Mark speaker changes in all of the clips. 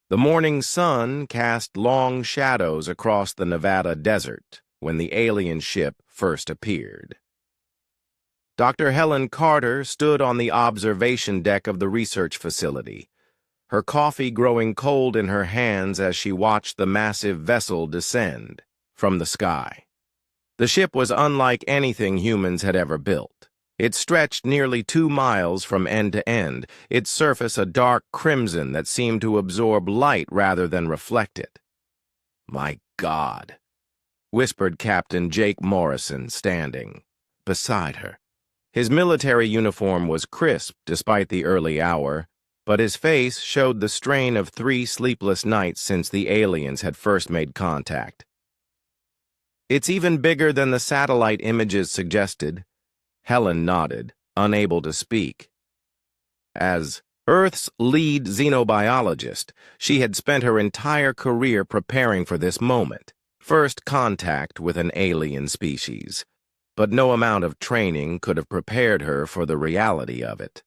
Speaker 1: The morning sun cast long shadows across the Nevada desert when the alien ship first appeared. Dr. Helen Carter stood on the observation deck of the research facility, her coffee growing cold in her hands as she watched the massive vessel descend from the sky. The ship was unlike anything humans had ever built. It stretched nearly 2 miles from end to end, its surface a dark crimson that seemed to absorb light rather than reflect it. "My God," whispered Captain Jake Morrison, standing beside her. His military uniform was crisp despite the early hour, but his face showed the strain of 3 sleepless nights since the aliens had first made contact. "It's even bigger than the satellite images suggested." Helen nodded, unable to speak. As Earth's lead xenobiologist, she had spent her entire career preparing for this moment, first contact with an alien species, but no amount of training could have prepared her for the reality of it.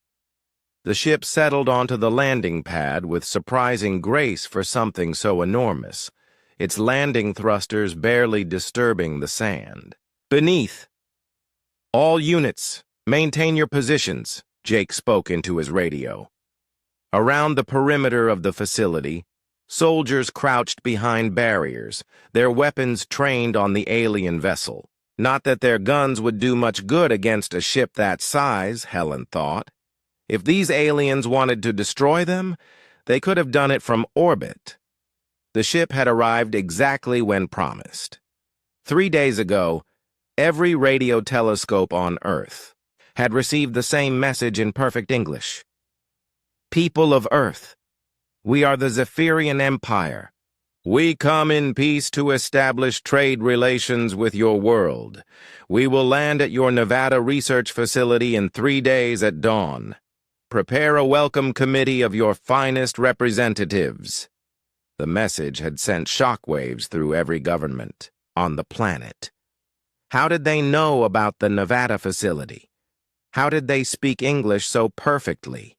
Speaker 1: The ship settled onto the landing pad with surprising grace for something so enormous, its landing thrusters barely disturbing the sand. "Beneath. All units, maintain your positions," Jake spoke into his radio. Around the perimeter of the facility, soldiers crouched behind barriers, their weapons trained on the alien vessel. Not that their guns would do much good against a ship that size, Helen thought. If these aliens wanted to destroy them, they could have done it from orbit. The ship had arrived exactly when promised. 3 days ago, every radio telescope on Earth had received the same message in perfect English. "People of Earth, we are the Zephyrian Empire. We come in peace to establish trade relations with your world. We will land at your Nevada research facility in 3 days at dawn. Prepare a welcome committee of your finest representatives." The message had sent shockwaves through every government on the planet. How did they know about the Nevada facility? How did they speak English so perfectly?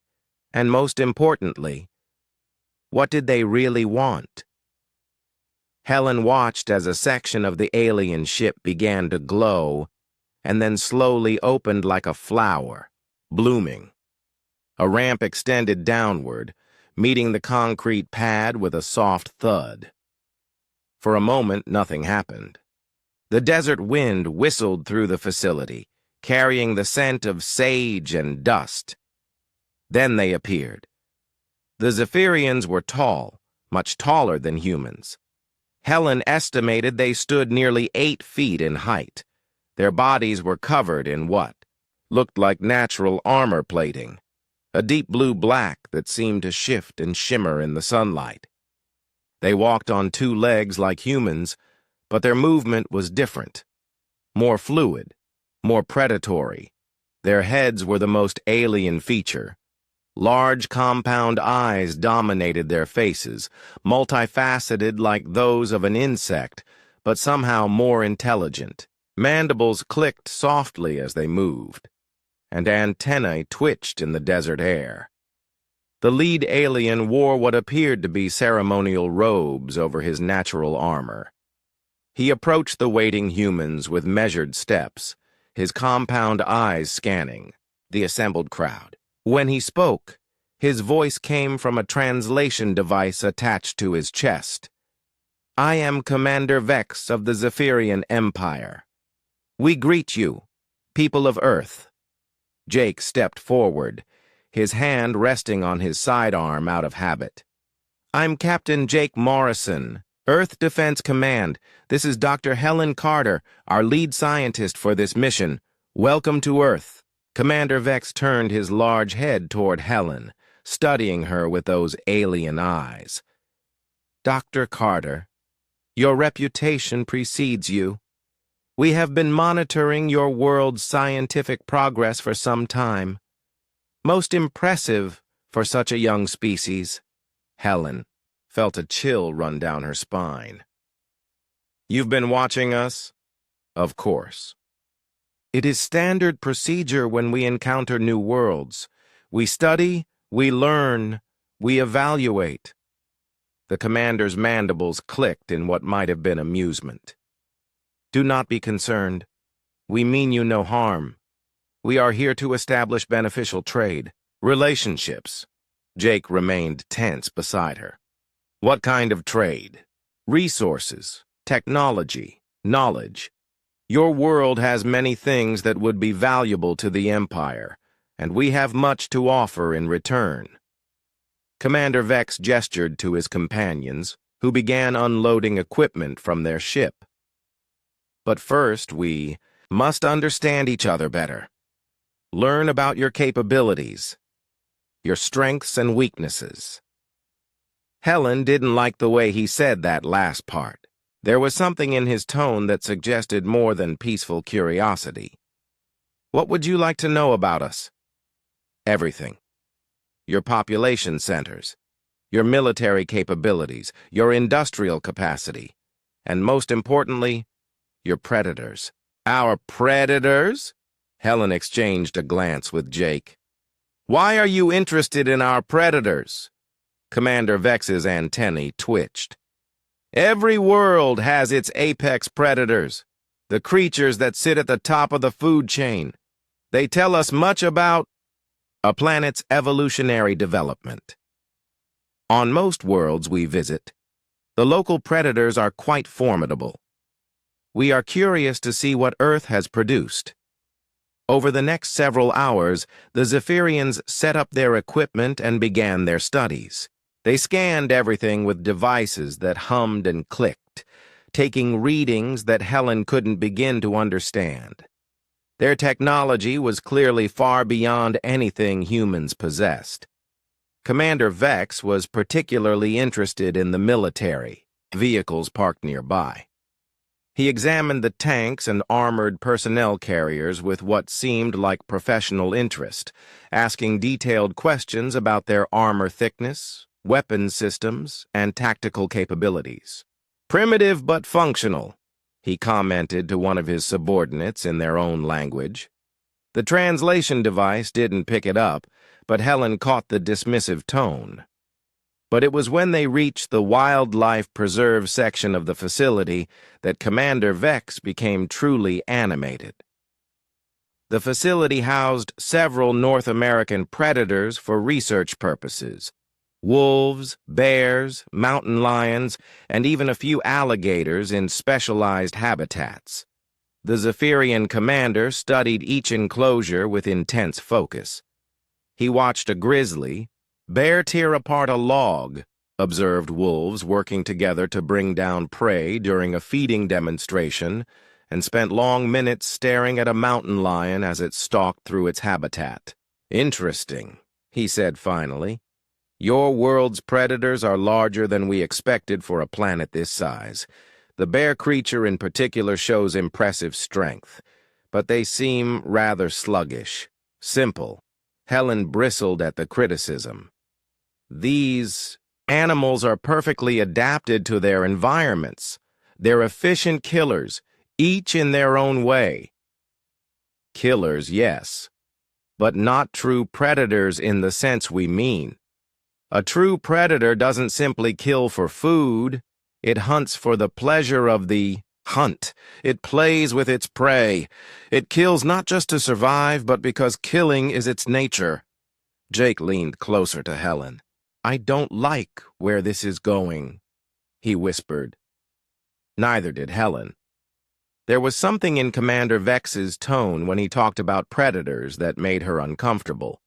Speaker 1: And most importantly, what did they really want? Helen watched as a section of the alien ship began to glow and then slowly opened like a flower, blooming. A ramp extended downward, meeting the concrete pad with a soft thud. For a moment, nothing happened. The desert wind whistled through the facility, carrying the scent of sage and dust. Then they appeared. The Zephyrians were tall, much taller than humans. Helen estimated they stood nearly 8 feet in height. Their bodies were covered in what looked like natural armor plating, a deep blue black that seemed to shift and shimmer in the sunlight. They walked on 2 legs like humans, but their movement was different, more fluid, more predatory. Their heads were the most alien feature. Large compound eyes dominated their faces, multifaceted like those of an insect, but somehow more intelligent. Mandibles clicked softly as they moved, and antennae twitched in the desert air. The lead alien wore what appeared to be ceremonial robes over his natural armor. He approached the waiting humans with measured steps, his compound eyes scanning the assembled crowd. When he spoke, his voice came from a translation device attached to his chest. "I am Commander Vex of the Zephyrian Empire. We greet you, people of Earth." Jake stepped forward, his hand resting on his sidearm out of habit. "I'm Captain Jake Morrison, Earth Defense Command. This is Dr. Helen Carter, our lead scientist for this mission. Welcome to Earth." Commander Vex turned his large head toward Helen, studying her with those alien eyes. "Dr. Carter, your reputation precedes you. We have been monitoring your world's scientific progress for some time. Most impressive for such a young species." Helen felt a chill run down her spine. "You've been watching us?" "Of course. It is standard procedure when we encounter new worlds. We study, we learn, we evaluate." The commander's mandibles clicked in what might have been amusement. "Do not be concerned. We mean you no harm. We are here to establish beneficial trade, relationships." Jake remained tense beside her. "What kind of trade?" "Resources, technology, knowledge. Your world has many things that would be valuable to the Empire, and we have much to offer in return." Commander Vex gestured to his companions, who began unloading equipment from their ship. "But first, we must understand each other better. Learn about your capabilities, your strengths and weaknesses." Helen didn't like the way he said that last part. There was something in his tone that suggested more than peaceful curiosity. "What would you like to know about us?" "Everything. Your population centers, your military capabilities, your industrial capacity, and most importantly, your predators." "Our predators?" Helen exchanged a glance with Jake. "Why are you interested in our predators?" Commander Vex's antennae twitched. "Every world has its apex predators, the creatures that sit at the top of the food chain. They tell us much about a planet's evolutionary development. On most worlds we visit, the local predators are quite formidable. We are curious to see what Earth has produced." Over the next several hours, the Zephyrians set up their equipment and began their studies. They scanned everything with devices that hummed and clicked, taking readings that Helen couldn't begin to understand. Their technology was clearly far beyond anything humans possessed. Commander Vex was particularly interested in the military, vehicles parked nearby. He examined the tanks and armored personnel carriers with what seemed like professional interest, asking detailed questions about their armor thickness, weapon systems, and tactical capabilities. "Primitive but functional," he commented to one of his subordinates in their own language. The translation device didn't pick it up, but Helen caught the dismissive tone. But it was when they reached the wildlife preserve section of the facility that Commander Vex became truly animated. The facility housed several North American predators for research purposes: wolves, bears, mountain lions, and even a few alligators in specialized habitats. The Zephyrian commander studied each enclosure with intense focus. He watched a grizzly bear tear apart a log, observed wolves working together to bring down prey during a feeding demonstration, and spent long minutes staring at a mountain lion as it stalked through its habitat. "Interesting," he said finally. "Your world's predators are larger than we expected for a planet this size. The bear creature in particular shows impressive strength, but they seem rather sluggish, simple." Helen bristled at the criticism. "These animals are perfectly adapted to their environments. They're efficient killers, each in their own way." "Killers, yes, but not true predators in the sense we mean. A true predator doesn't simply kill for food. It hunts for the pleasure of the hunt. It plays with its prey. It kills not just to survive, but because killing is its nature." Jake leaned closer to Helen. "I don't like where this is going," he whispered. Neither did Helen. There was something in Commander Vex's tone when he talked about predators that made her uncomfortable.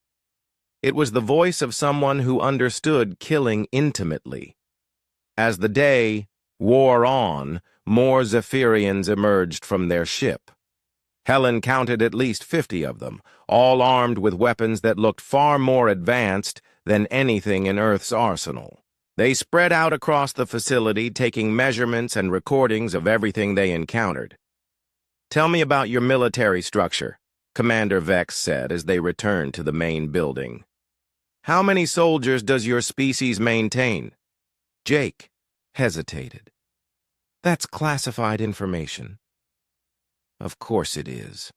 Speaker 1: It was the voice of someone who understood killing intimately. As the day wore on, more Zephyrians emerged from their ship. Helen counted at least 50 of them, all armed with weapons that looked far more advanced than anything in Earth's arsenal. They spread out across the facility, taking measurements and recordings of everything they encountered. "Tell me about your military structure," Commander Vex said as they returned to the main building. "How many soldiers does your species maintain?" Jake hesitated. "That's classified information." "Of course it is.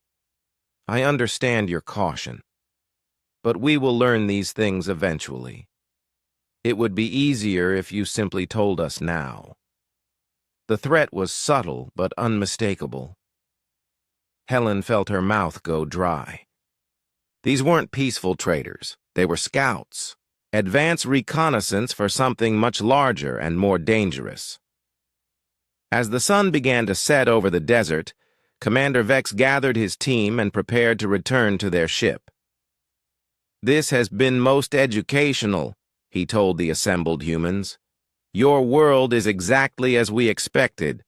Speaker 1: I understand your caution. But we will learn these things eventually. It would be easier if you simply told us now. The threat was subtle but unmistakable. Helen felt her mouth go dry. These weren't peaceful traders. They were scouts. Advance reconnaissance for something much larger and more dangerous. As the sun began to set over the desert, Commander Vex gathered his team and prepared to return to their ship. "This has been most educational," he told the assembled humans. "Your world is exactly as we expected,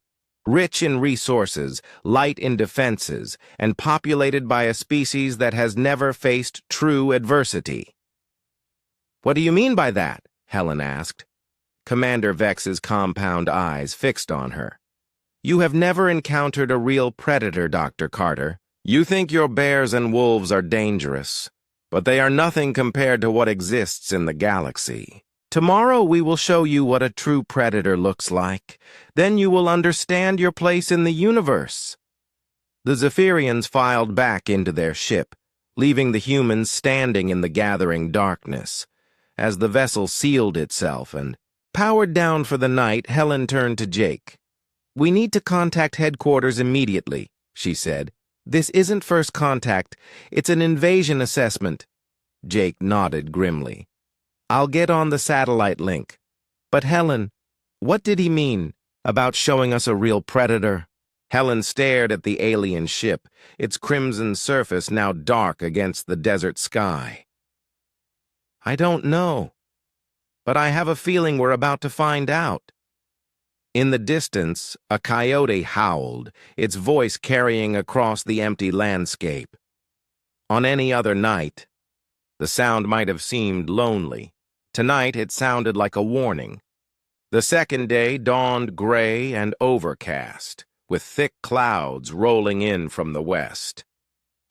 Speaker 1: rich in resources, light in defenses, and populated by a species that has never faced true adversity." "What do you mean by that?" Helen asked. Commander Vex's compound eyes fixed on her. "You have never encountered a real predator, Dr. Carter. You think your bears and wolves are dangerous, but they are nothing compared to what exists in the galaxy. Tomorrow we will show you what a true predator looks like. Then you will understand your place in the universe." The Zephyrians filed back into their ship, leaving the humans standing in the gathering darkness. As the vessel sealed itself and powered down for the night, Helen turned to Jake. "We need to contact headquarters immediately," she said. "This isn't first contact. It's an invasion assessment." Jake nodded grimly. "I'll get on the satellite link." "But Helen, what did he mean about showing us a real predator?" Helen stared at the alien ship, its crimson surface now dark against the desert sky. "I don't know, but I have a feeling we're about to find out." In the distance, a coyote howled, its voice carrying across the empty landscape. On any other night, the sound might have seemed lonely. Tonight, it sounded like a warning. The second day dawned gray and overcast, with thick clouds rolling in from the west.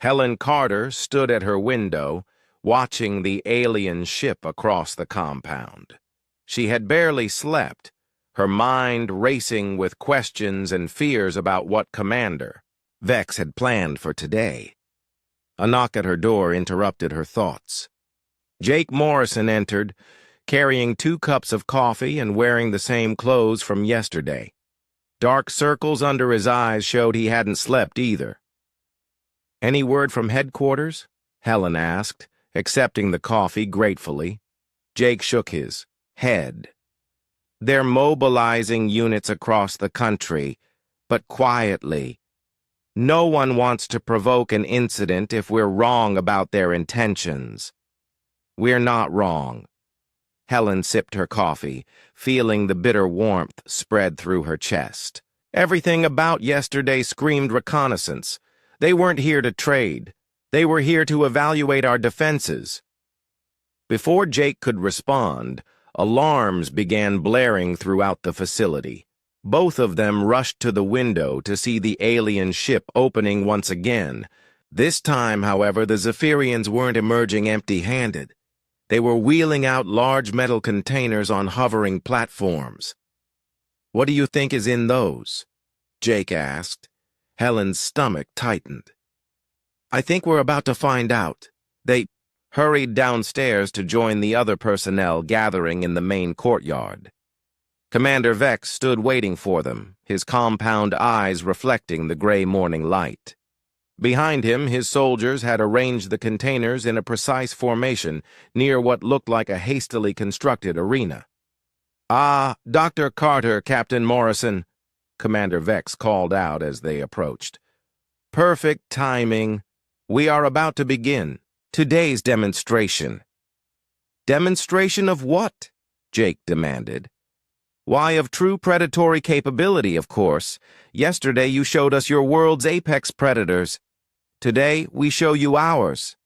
Speaker 1: Helen Carter stood at her window, watching the alien ship across the compound. She had barely slept, her mind racing with questions and fears about what Commander Vex had planned for today. A knock at her door interrupted her thoughts. Jake Morrison entered, carrying 2 cups of coffee and wearing the same clothes from yesterday. Dark circles under his eyes showed he hadn't slept either. "Any word from headquarters?" Helen asked, accepting the coffee gratefully. Jake shook his head. "They're mobilizing units across the country, but quietly. No one wants to provoke an incident if we're wrong about their intentions." "We're not wrong." Helen sipped her coffee, feeling the bitter warmth spread through her chest. Everything about yesterday screamed reconnaissance. They weren't here to trade. They were here to evaluate our defenses. Before Jake could respond, alarms began blaring throughout the facility. Both of them rushed to the window to see the alien ship opening once again. This time, however, the Zephyrians weren't emerging empty-handed. They were wheeling out large metal containers on hovering platforms. "What do you think is in those?" Jake asked. Helen's stomach tightened. "I think we're about to find out." They hurried downstairs to join the other personnel gathering in the main courtyard. Commander Vex stood waiting for them, his compound eyes reflecting the gray morning light. Behind him, his soldiers had arranged the containers in a precise formation near what looked like a hastily constructed arena. "Ah, Dr. Carter, Captain Morrison," Commander Vex called out as they approached. "Perfect timing. We are about to begin today's demonstration." "Demonstration of what?" Jake demanded. "Why, of true predatory capability, of course. Yesterday you showed us your world's apex predators. Today we show you ours."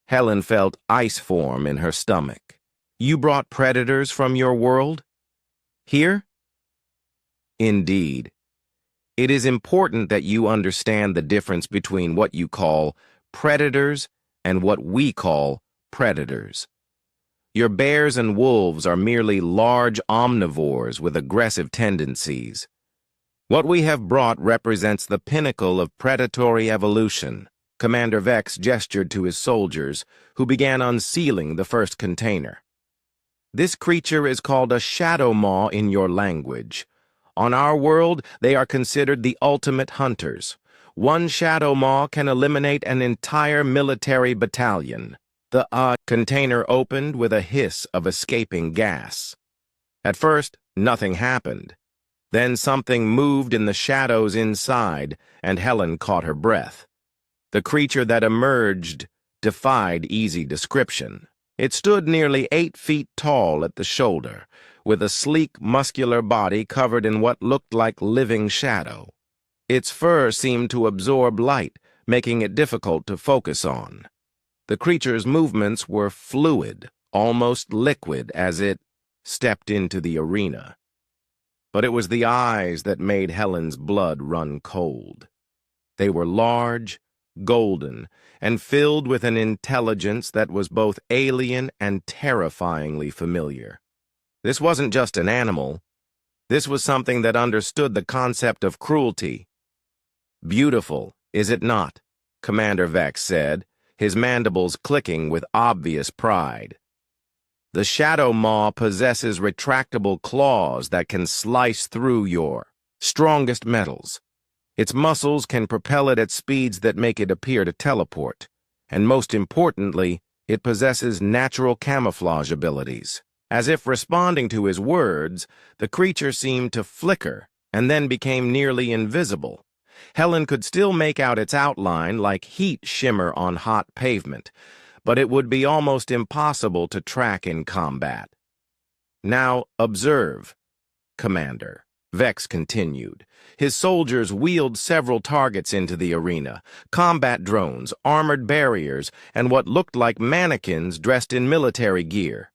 Speaker 1: Helen felt ice form in her stomach. "You brought predators from your world? Here?" "Indeed. It is important that you understand the difference between what you call predators and what we call predators. Your bears and wolves are merely large omnivores with aggressive tendencies. What we have brought represents the pinnacle of predatory evolution." Commander Vex gestured to his soldiers, who began unsealing the first container. This creature is called a shadow maw in your language. On our world, they are considered the ultimate hunters. One shadow maw can eliminate an entire military battalion. The container opened with a hiss of escaping gas. At first, nothing happened. Then something moved in the shadows inside, and Helen caught her breath. The creature that emerged defied easy description. It stood nearly 8 feet tall at the shoulder, with a sleek, muscular body covered in what looked like living shadow. Its fur seemed to absorb light, making it difficult to focus on. The creature's movements were fluid, almost liquid, as it stepped into the arena. But it was the eyes that made Helen's blood run cold. They were large, golden, and filled with an intelligence that was both alien and terrifyingly familiar. This wasn't just an animal. This was something that understood the concept of cruelty. "Beautiful, is it not?" Commander Vex said, his mandibles clicking with obvious pride. "The shadow maw possesses retractable claws that can slice through your strongest metals. Its muscles can propel it at speeds that make it appear to teleport. And most importantly, it possesses natural camouflage abilities." As if responding to his words, the creature seemed to flicker and then became nearly invisible. Helen could still make out its outline like heat shimmer on hot pavement, but it would be almost impossible to track in combat. "Now observe, Commander," Vex continued. His soldiers wheeled several targets into the arena: combat drones, armored barriers, and what looked like mannequins dressed in military gear.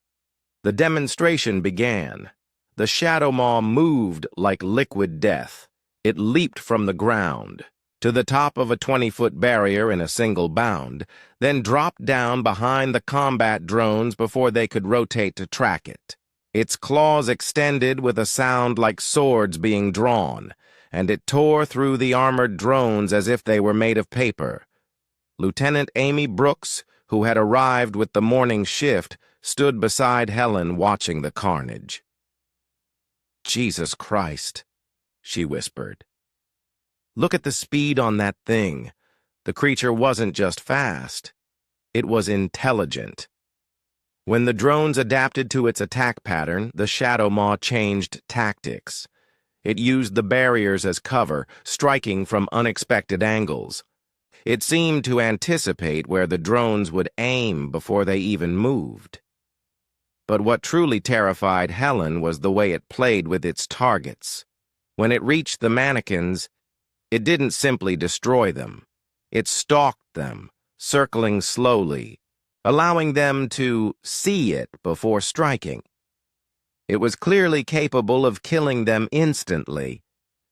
Speaker 1: The demonstration began. The shadow maw moved like liquid death. It leaped from the ground to the top of a 20-foot barrier in a single bound, then dropped down behind the combat drones before they could rotate to track it. Its claws extended with a sound like swords being drawn, and it tore through the armored drones as if they were made of paper. Lieutenant Amy Brooks, who had arrived with the morning shift, stood beside Helen watching the carnage. "Jesus Christ," she whispered. "Look at the speed on that thing." The creature wasn't just fast. It was intelligent. When the drones adapted to its attack pattern, the shadow maw changed tactics. It used the barriers as cover, striking from unexpected angles. It seemed to anticipate where the drones would aim before they even moved. But what truly terrified Helen was the way it played with its targets. When it reached the mannequins, it didn't simply destroy them. It stalked them, circling slowly, allowing them to see it before striking. It was clearly capable of killing them instantly,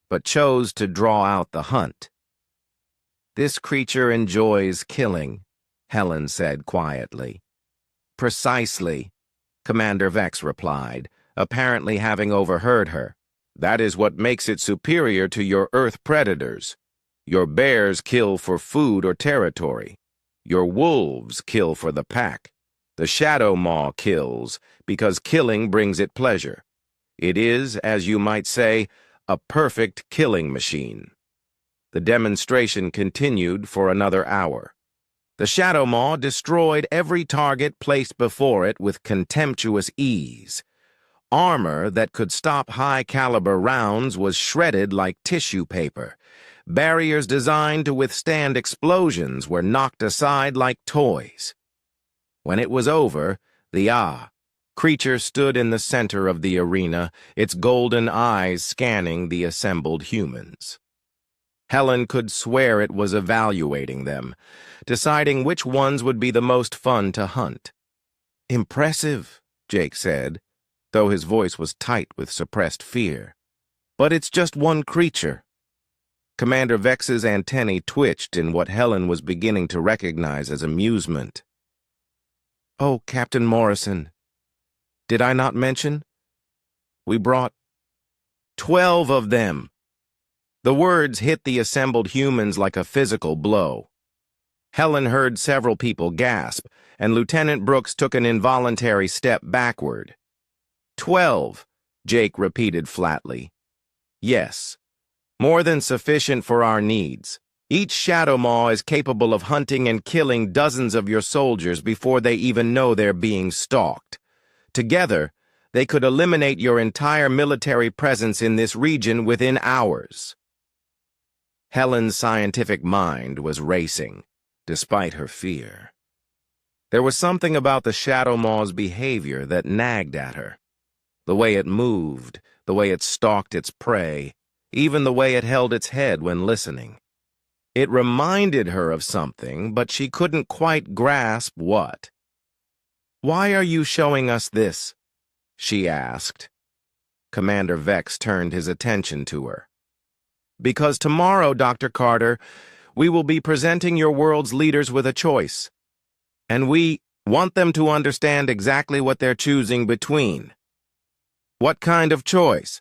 Speaker 1: but chose to draw out the hunt. "This creature enjoys killing," Helen said quietly. "Precisely," Commander Vex replied, apparently having overheard her. "That is what makes it superior to your Earth predators. Your bears kill for food or territory. Your wolves kill for the pack. The shadow maw kills because killing brings it pleasure. It is, as you might say, a perfect killing machine." The demonstration continued for another hour. The shadow maw destroyed every target placed before it with contemptuous ease. Armor that could stop high-caliber rounds was shredded like tissue paper. Barriers designed to withstand explosions were knocked aside like toys. When it was over, the creature stood in the center of the arena, its golden eyes scanning the assembled humans. Helen could swear it was evaluating them, deciding which ones would be the most fun to hunt. "Impressive," Jake said, though his voice was tight with suppressed fear. "But it's just one creature." Commander Vex's antennae twitched in what Helen was beginning to recognize as amusement. "Oh, Captain Morrison, did I not mention? We brought 12 of them." The words hit the assembled humans like a physical blow. Helen heard several people gasp, and Lieutenant Brooks took an involuntary step backward. 12, Jake repeated flatly. Yes, more than sufficient for our needs. Each Shadow Maw is capable of hunting and killing dozens of your soldiers before they even know they're being stalked. Together, they could eliminate your entire military presence in this region within hours. Helen's scientific mind was racing, despite her fear. There was something about the Shadow Maw's behavior that nagged at her. The way it moved, the way it stalked its prey, even the way it held its head when listening. It reminded her of something, but she couldn't quite grasp what. "Why are you showing us this?" she asked. Commander Vex turned his attention to her. "Because tomorrow, Dr. Carter, we will be presenting your world's leaders with a choice. And we want them to understand exactly what they're choosing between." "What kind of choice?"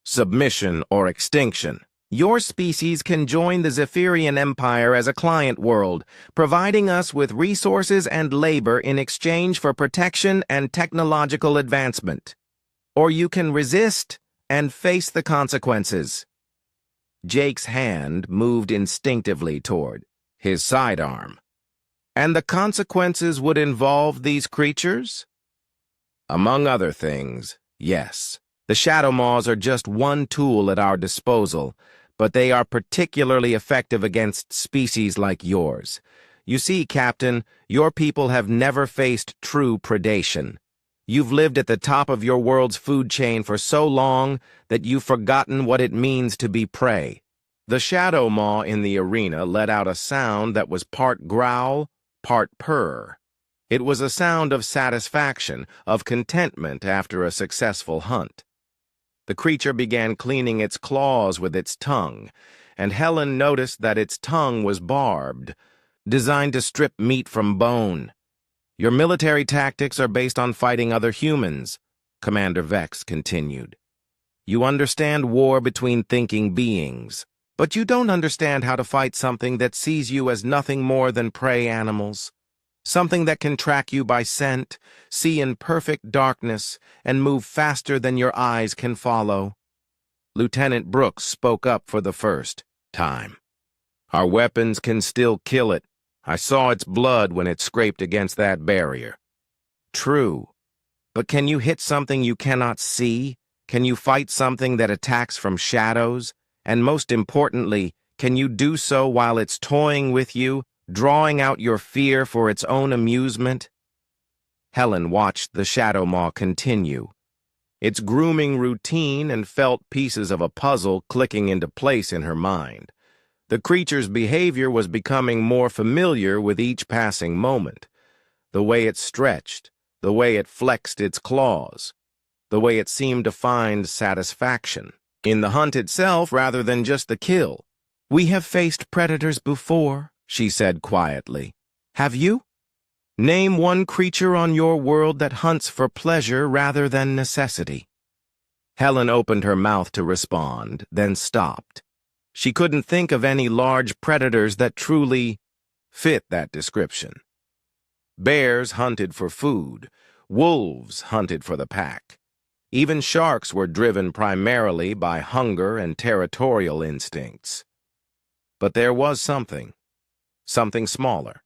Speaker 1: "Submission or extinction. Your species can join the Zephyrian Empire as a client world, providing us with resources and labor in exchange for protection and technological advancement. Or you can resist and face the consequences." Jake's hand moved instinctively toward his sidearm. "And the consequences would involve these creatures?" "Among other things, yes. The Shadow Maws are just one tool at our disposal, but they are particularly effective against species like yours. You see, Captain, your people have never faced true predation. You've lived at the top of your world's food chain for so long that you've forgotten what it means to be prey." The Shadow Maw in the arena let out a sound that was part growl, part purr. It was a sound of satisfaction, of contentment after a successful hunt. The creature began cleaning its claws with its tongue, and Helen noticed that its tongue was barbed, designed to strip meat from bone. "Your military tactics are based on fighting other humans," Commander Vex continued. "You understand war between thinking beings, but you don't understand how to fight something that sees you as nothing more than prey animals. Something that can track you by scent, see in perfect darkness, and move faster than your eyes can follow." Lieutenant Brooks spoke up for the first time. "Our weapons can still kill it. I saw its blood when it scraped against that barrier." "True. But can you hit something you cannot see? Can you fight something that attacks from shadows? And most importantly, can you do so while it's toying with you, drawing out your fear for its own amusement?" Helen watched the Shadow Maw continue, its grooming routine and felt pieces of a puzzle clicking into place in her mind. The creature's behavior was becoming more familiar with each passing moment. The way it stretched, the way it flexed its claws, the way it seemed to find satisfaction in the hunt itself rather than just the kill. "We have faced predators before," she said quietly. "Have you? Name one creature on your world that hunts for pleasure rather than necessity." Helen opened her mouth to respond, then stopped. She couldn't think of any large predators that truly fit that description. Bears hunted for food. Wolves hunted for the pack. Even sharks were driven primarily by hunger and territorial instincts. But there was something smaller.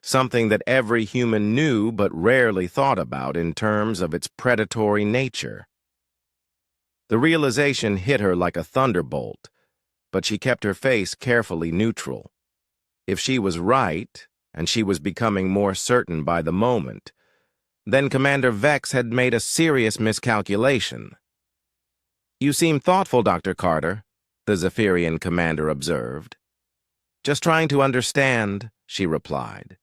Speaker 1: Something that every human knew but rarely thought about in terms of its predatory nature. The realization hit her like a thunderbolt, but she kept her face carefully neutral. If she was right, and she was becoming more certain by the moment, then Commander Vex had made a serious miscalculation. "You seem thoughtful, Dr. Carter," the Zephyrian commander observed. "Just trying to understand," she replied.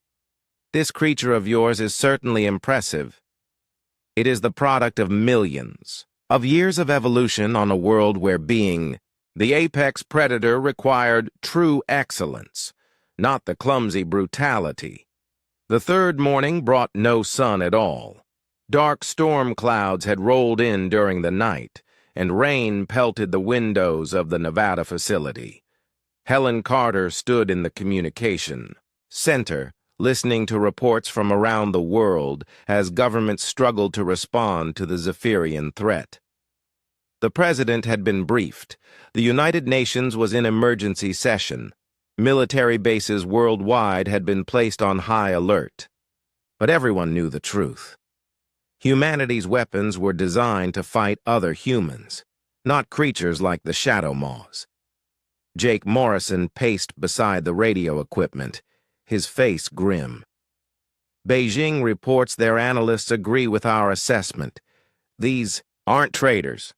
Speaker 1: "This creature of yours is certainly impressive. It is the product of millions of years of evolution on a world where being the apex predator required true excellence, not the clumsy brutality. The third morning brought no sun at all. Dark storm clouds had rolled in during the night, and rain pelted the windows of the Nevada facility. Helen Carter stood in the communication center, listening to reports from around the world as governments struggled to respond to the Zephyrian threat. The president had been briefed. The United Nations was in emergency session. Military bases worldwide had been placed on high alert. But everyone knew the truth. Humanity's weapons were designed to fight other humans, not creatures like the Shadow Maws. Jake Morrison paced beside the radio equipment, his face grim. Beijing reports their analysts agree with our assessment. These aren't traitors.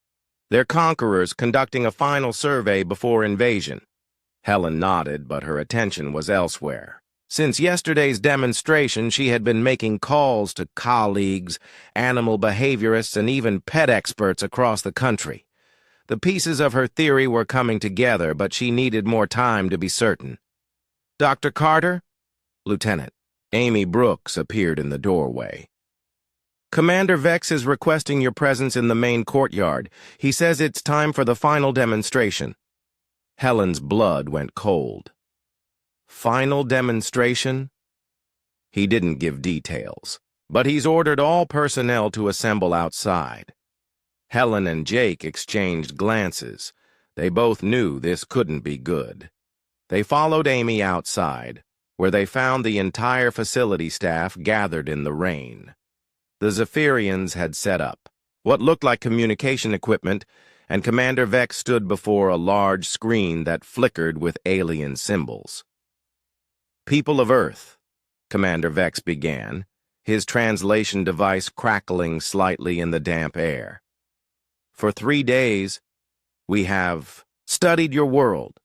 Speaker 1: They're conquerors conducting a final survey before invasion. Helen nodded, but her attention was elsewhere. Since yesterday's demonstration, she had been making calls to colleagues, animal behaviorists, and even pet experts across the country. The pieces of her theory were coming together, but she needed more time to be certain. "Dr. Carter?" "Lieutenant." Amy Brooks appeared in the doorway. "Commander Vex is requesting your presence in the main courtyard. He says it's time for the final demonstration." Helen's blood went cold. Final demonstration? He didn't give details, but he's ordered all personnel to assemble outside. Helen and Jake exchanged glances. They both knew this couldn't be good. They followed Amy outside, where they found the entire facility staff gathered in the rain. The Zephyrians had set up what looked like communication equipment, and Commander Vex stood before a large screen that flickered with alien symbols. "People of Earth," Commander Vex began, his translation device crackling slightly in the damp air. "For 3 days, we have studied your world.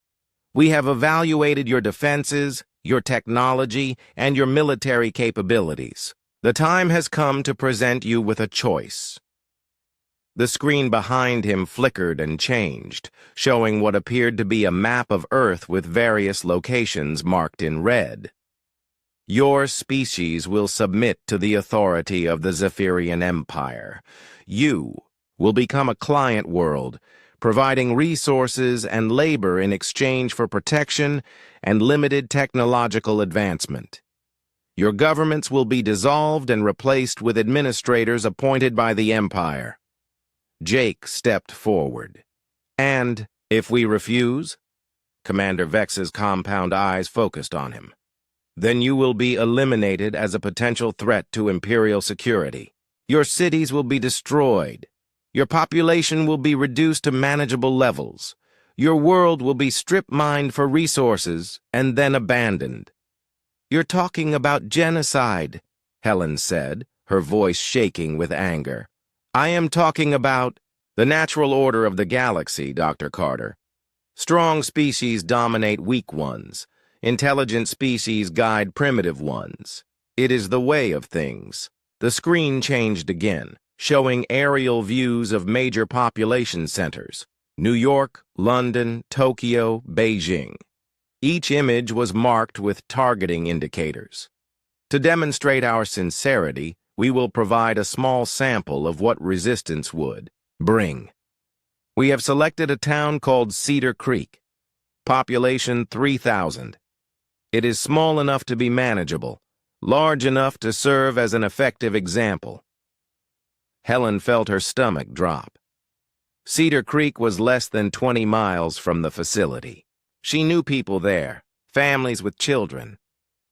Speaker 1: We have evaluated your defenses, your technology, and your military capabilities. The time has come to present you with a choice." The screen behind him flickered and changed, showing what appeared to be a map of Earth with various locations marked in red. "Your species will submit to the authority of the Zephyrian Empire. You will become a client world, providing resources and labor in exchange for protection and limited technological advancement. Your governments will be dissolved and replaced with administrators appointed by the Empire." Jake stepped forward. "And if we refuse?" Commander Vex's compound eyes focused on him. "Then you will be eliminated as a potential threat to Imperial security. Your cities will be destroyed. Your population will be reduced to manageable levels. Your world will be strip-mined for resources and then abandoned." "You're talking about genocide," Helen said, her voice shaking with anger. "I am talking about the natural order of the galaxy, Dr. Carter. Strong species dominate weak ones. Intelligent species guide primitive ones. It is the way of things." The screen changed again, showing aerial views of major population centers: New York, London, Tokyo, Beijing. Each image was marked with targeting indicators. "To demonstrate our sincerity, we will provide a small sample of what resistance would bring. We have selected a town called Cedar Creek. Population 3,000. It is small enough to be manageable, large enough to serve as an effective example." Helen felt her stomach drop. Cedar Creek was less than 20 miles from the facility. She knew people there, families with children.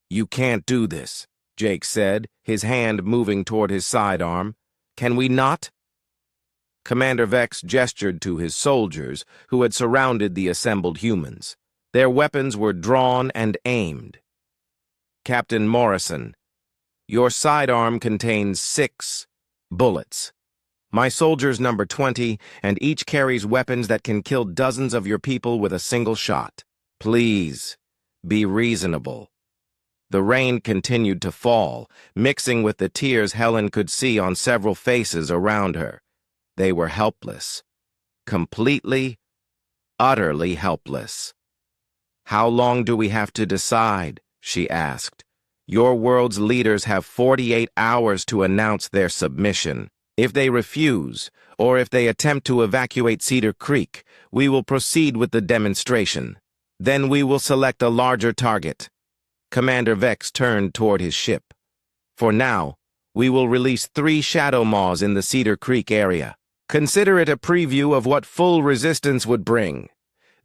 Speaker 1: "You can't do this," Jake said, his hand moving toward his sidearm. "Can we not?" Commander Vex gestured to his soldiers, who had surrounded the assembled humans. Their weapons were drawn and aimed. "Captain Morrison, your sidearm contains 6 bullets. My soldiers number 20, and each carries weapons that can kill dozens of your people with a single shot. Please, be reasonable." The rain continued to fall, mixing with the tears Helen could see on several faces around her. They were helpless. Completely, utterly helpless. "How long do we have to decide?" she asked. "Your world's leaders have 48 hours to announce their submission. If they refuse, or if they attempt to evacuate Cedar Creek, we will proceed with the demonstration. Then we will select a larger target." Commander Vex turned toward his ship. For now, we will release 3 shadow maws in the Cedar Creek area. Consider it a preview of what full resistance would bring.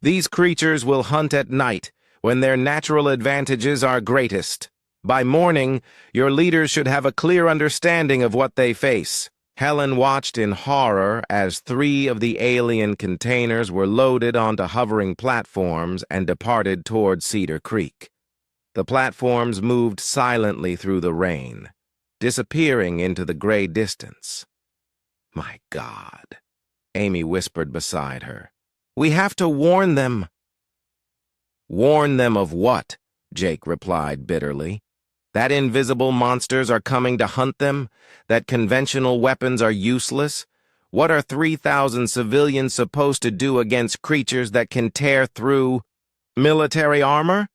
Speaker 1: These creatures will hunt at night, when their natural advantages are greatest. By morning, your leaders should have a clear understanding of what they face. Helen watched in horror as 3 of the alien containers were loaded onto hovering platforms and departed toward Cedar Creek. The platforms moved silently through the rain, disappearing into the gray distance. "My God," Amy whispered beside her. "We have to warn them." "Warn them of what?" Jake replied bitterly. "That invisible monsters are coming to hunt them? That conventional weapons are useless? What are 3,000 civilians supposed to do against creatures that can tear through military armor?"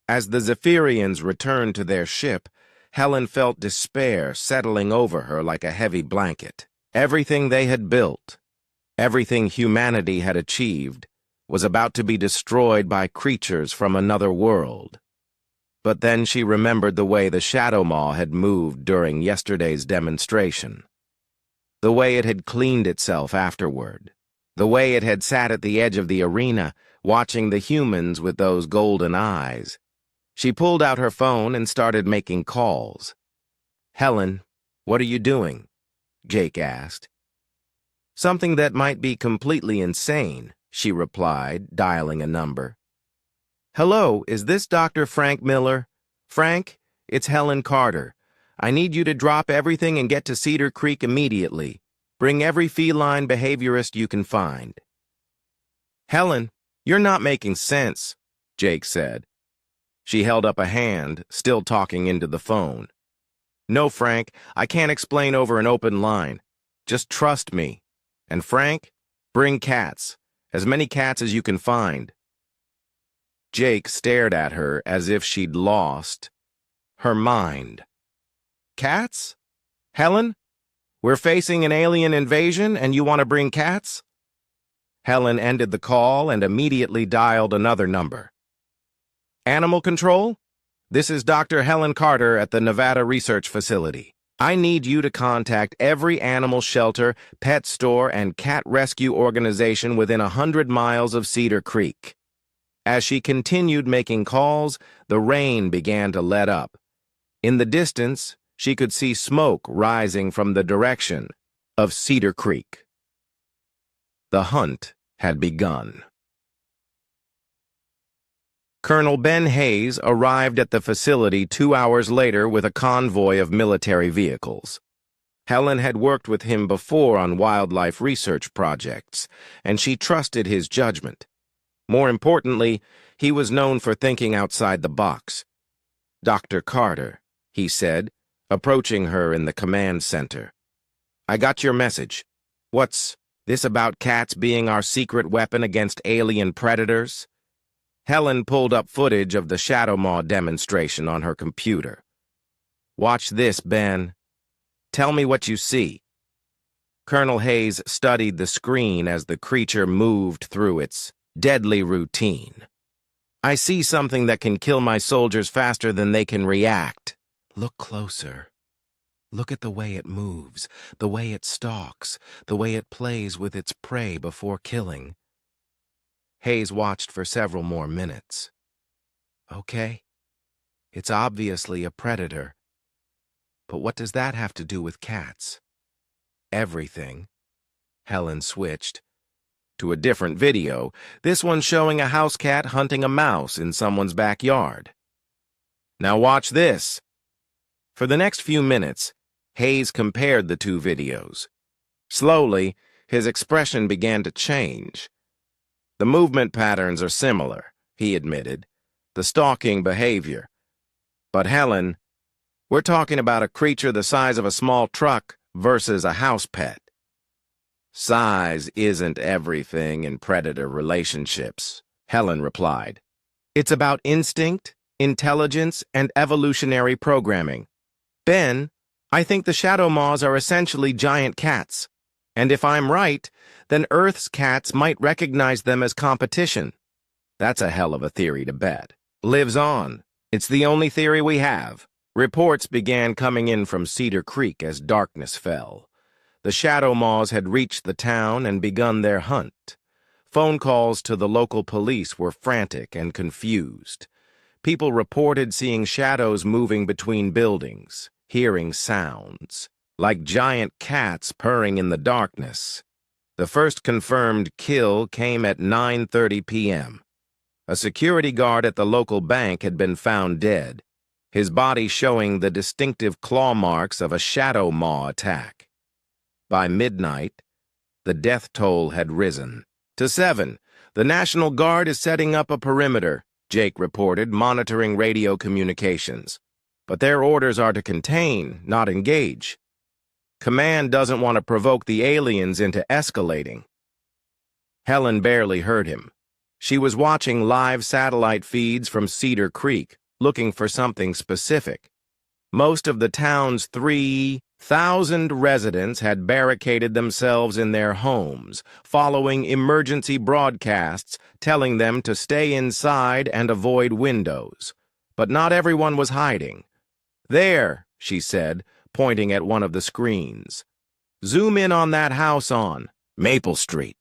Speaker 1: As the Zephyrians returned to their ship, Helen felt despair settling over her like a heavy blanket. Everything they had built, everything humanity had achieved, was about to be destroyed by creatures from another world. But then she remembered the way the Shadow Maw had moved during yesterday's demonstration. The way it had cleaned itself afterward. The way it had sat at the edge of the arena, watching the humans with those golden eyes. She pulled out her phone and started making calls. "Helen, what are you doing?" Jake asked. "Something that might be completely insane," she replied, dialing a number. "Hello, is this Dr. Frank Miller? Frank, it's Helen Carter. I need you to drop everything and get to Cedar Creek immediately. Bring every feline behaviorist you can find." "Helen, you're not making sense," Jake said. She held up a hand, still talking into the phone. "No, Frank, I can't explain over an open line. Just trust me. And Frank, bring cats. As many cats as you can find." Jake stared at her as if she'd lost her mind. "Cats? Helen? We're facing an alien invasion and you want to bring cats?" Helen ended the call and immediately dialed another number. "Animal Control? This is Dr. Helen Carter at the Nevada Research Facility. I need you to contact every animal shelter, pet store, and cat rescue organization within 100 miles of Cedar Creek." As she continued making calls, the rain began to let up. In the distance, she could see smoke rising from the direction of Cedar Creek. The hunt had begun. Colonel Ben Hayes arrived at the facility 2 hours later with a convoy of military vehicles. Helen had worked with him before on wildlife research projects, and she trusted his judgment. More importantly, he was known for thinking outside the box. "Dr. Carter," he said, approaching her in the command center. "I got your message. What's this about cats being our secret weapon against alien predators?" Helen pulled up footage of the Shadow Maw demonstration on her computer. "Watch this, Ben. Tell me what you see." Colonel Hayes studied the screen as the creature moved through its deadly routine. "I see something that can kill my soldiers faster than they can react." "Look closer. Look at the way it moves, the way it stalks, the way it plays with its prey before killing." Hayes watched for several more minutes. "Okay, it's obviously a predator. But what does that have to do with cats?" "Everything." Helen switched to a different video, this one showing a house cat hunting a mouse in someone's backyard. "Now watch this." For the next few minutes, Hayes compared the 2 videos. Slowly, his expression began to change. "The movement patterns are similar," he admitted. "The stalking behavior. But Helen, we're talking about a creature the size of a small truck versus a house pet. Size isn't everything in predator relationships," Helen replied. "It's about instinct, intelligence, and evolutionary programming. Ben, I think the Shadow Maws are essentially giant cats. And if I'm right, then Earth's cats might recognize them as competition." "That's a hell of a theory to bet." "Lives on. It's the only theory we have. Reports began coming in from Cedar Creek as darkness fell. The Shadow Maws had reached the town and begun their hunt. Phone calls to the local police were frantic and confused. People reported seeing shadows moving between buildings, hearing sounds, like giant cats purring in the darkness. The first confirmed kill came at 9:30 p.m. A security guard at the local bank had been found dead, his body showing the distinctive claw marks of a Shadow Maw attack. By midnight, the death toll had risen to 7. The National Guard is setting up a perimeter, Jake reported, monitoring radio communications. But their orders are to contain, not engage. Command doesn't want to provoke the aliens into escalating. Helen barely heard him. She was watching live satellite feeds from Cedar Creek, looking for something specific. Most of the town's 3,000 residents had barricaded themselves in their homes, following emergency broadcasts telling them to stay inside and avoid windows. But not everyone was hiding. "There," she said, pointing at one of the screens. "Zoom in on that house on Maple Street."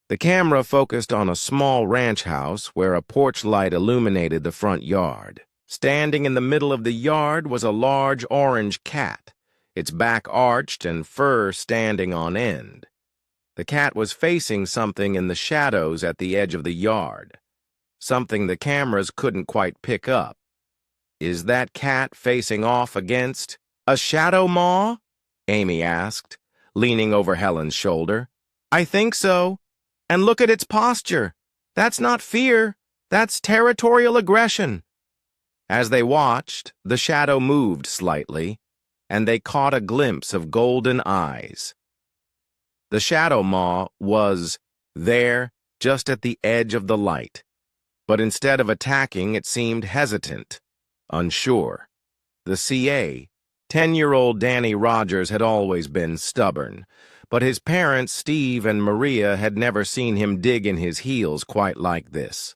Speaker 1: The camera focused on a small ranch house where a porch light illuminated the front yard. Standing in the middle of the yard was a large orange cat, its back arched and fur standing on end. The cat was facing something in the shadows at the edge of the yard, something the cameras couldn't quite pick up. "Is that cat facing off against a Shadow Maw?" Amy asked, leaning over Helen's shoulder. "I think so. And look at its posture. That's not fear. That's territorial aggression." As they watched, the shadow moved slightly, and they caught a glimpse of golden eyes. The Shadow Maw was there, just at the edge of the light. But instead of attacking, it seemed hesitant, unsure. The CA, 10-year-old Danny Rogers, had always been stubborn, but his parents, Steve and Maria, had never seen him dig in his heels quite like this.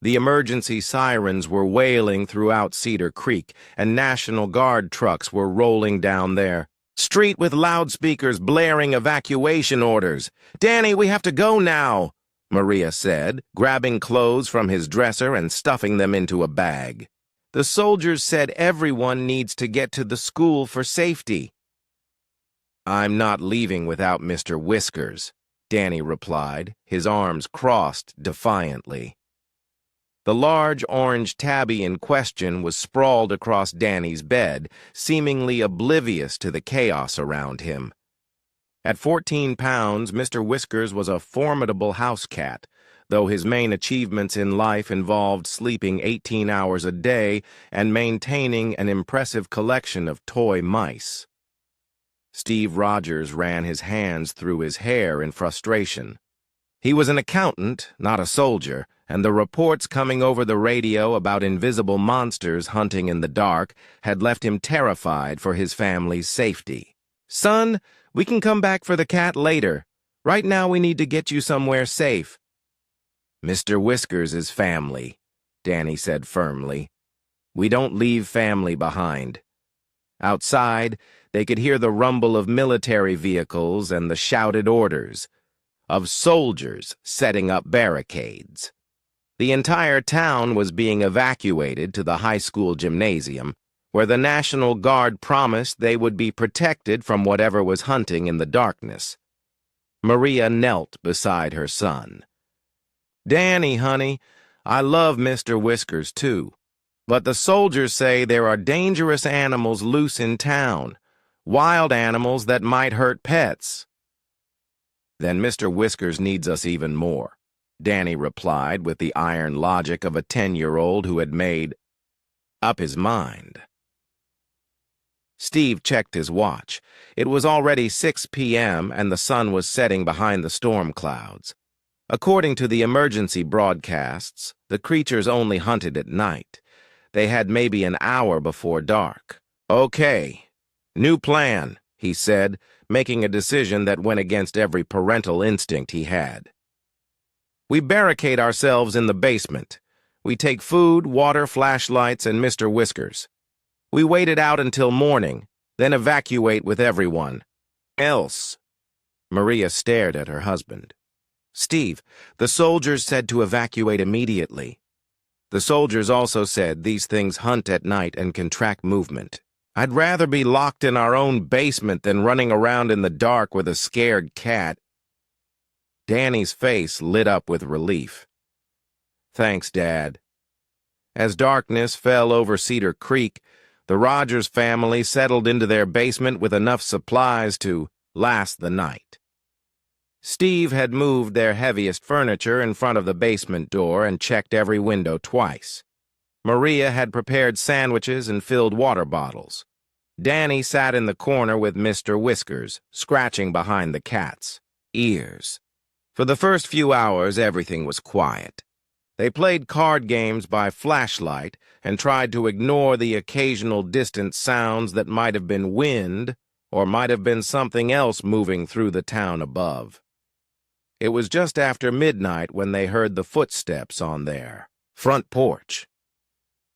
Speaker 1: The emergency sirens were wailing throughout Cedar Creek, and National Guard trucks were rolling down their street with loudspeakers blaring evacuation orders. "Danny, we have to go now," Maria said, grabbing clothes from his dresser and stuffing them into a bag. "The soldiers said everyone needs to get to the school for safety." "I'm not leaving without Mr. Whiskers," Danny replied, his arms crossed defiantly. The large orange tabby in question was sprawled across Danny's bed, seemingly oblivious to the chaos around him. At 14 pounds, Mr. Whiskers was a formidable house cat, though his main achievements in life involved sleeping 18 hours a day and maintaining an impressive collection of toy mice. Steve Rogers ran his hands through his hair in frustration. He was an accountant, not a soldier, and the reports coming over the radio about invisible monsters hunting in the dark had left him terrified for his family's safety. "Son, we can come back for the cat later. Right now we need to get you somewhere safe." "Mr. Whiskers is family," Danny said firmly. "We don't leave family behind." Outside, they could hear the rumble of military vehicles and the shouted orders of soldiers setting up barricades. The entire town was being evacuated to the high school gymnasium, where the National Guard promised they would be protected from whatever was hunting in the darkness. Maria knelt beside her son. "Danny, honey, I love Mr. Whiskers too, but the soldiers say there are dangerous animals loose in town, wild animals that might hurt pets." "Then Mr. Whiskers needs us even more," Danny replied with the iron logic of a 10-year-old who had made up his mind. Steve checked his watch. It was already 6 p.m. and the sun was setting behind the storm clouds. According to the emergency broadcasts, the creatures only hunted at night. They had maybe an hour before dark. "Okay, new plan," he said, making a decision that went against every parental instinct he had. "We barricade ourselves in the basement. We take food, water, flashlights, and Mr. Whiskers. We wait it out until morning, then evacuate with everyone. Else. Maria stared at her husband. Steve, the soldiers said to evacuate immediately. The soldiers also said these things hunt at night and can track movement. I'd rather be locked in our own basement than running around in the dark with a scared cat. Danny's face lit up with relief. Thanks, Dad. As darkness fell over Cedar Creek, the Rogers family settled into their basement with enough supplies to last the night. Steve had moved their heaviest furniture in front of the basement door and checked every window twice. Maria had prepared sandwiches and filled water bottles. Danny sat in the corner with Mr. Whiskers, scratching behind the cat's ears. For the first few hours, everything was quiet. They played card games by flashlight and tried to ignore the occasional distant sounds that might have been wind or might have been something else moving through the town above. It was just after midnight when they heard the footsteps on their front porch.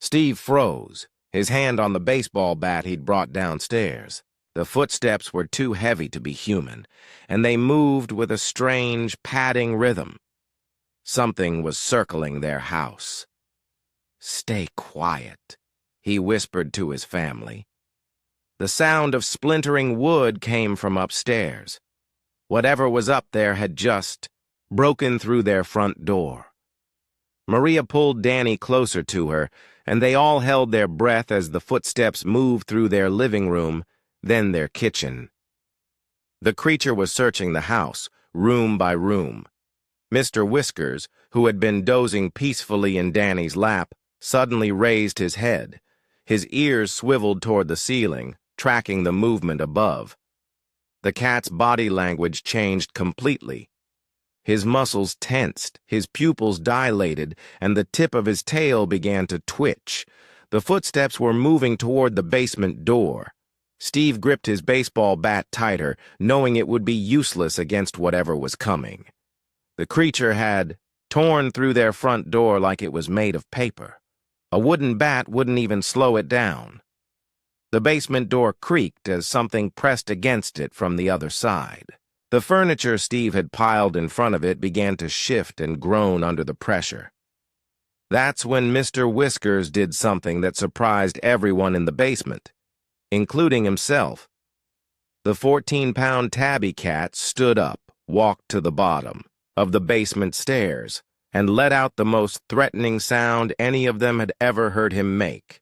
Speaker 1: Steve froze, his hand on the baseball bat he'd brought downstairs. The footsteps were too heavy to be human, and they moved with a strange, padding rhythm. Something was circling their house. Stay quiet, he whispered to his family. The sound of splintering wood came from upstairs. Whatever was up there had just broken through their front door. Maria pulled Danny closer to her, and they all held their breath as the footsteps moved through their living room, then their kitchen. The creature was searching the house, room by room. Mr. Whiskers, who had been dozing peacefully in Danny's lap, suddenly raised his head. His ears swiveled toward the ceiling, tracking the movement above. The cat's body language changed completely. His muscles tensed, his pupils dilated, and the tip of his tail began to twitch. The footsteps were moving toward the basement door. Steve gripped his baseball bat tighter, knowing it would be useless against whatever was coming. The creature had torn through their front door like it was made of paper. A wooden bat wouldn't even slow it down. The basement door creaked as something pressed against it from the other side. The furniture Steve had piled in front of it began to shift and groan under the pressure. That's when Mr. Whiskers did something that surprised everyone in the basement, including himself. The 14-pound tabby cat stood up, walked to the bottom of the basement stairs, and let out the most threatening sound any of them had ever heard him make.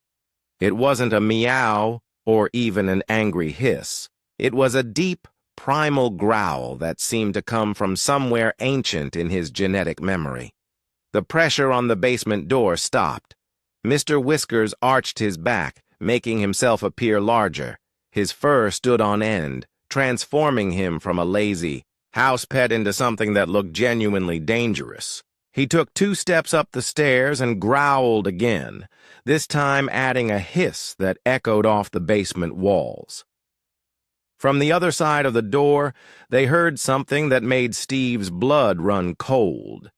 Speaker 1: It wasn't a meow or even an angry hiss. It was a deep, primal growl that seemed to come from somewhere ancient in his genetic memory. The pressure on the basement door stopped. Mr. Whiskers arched his back, making himself appear larger. His fur stood on end, transforming him from a lazy house pet into something that looked genuinely dangerous. He took 2 steps up the stairs and growled again, this time adding a hiss that echoed off the basement walls. From the other side of the door, they heard something that made Steve's blood run cold.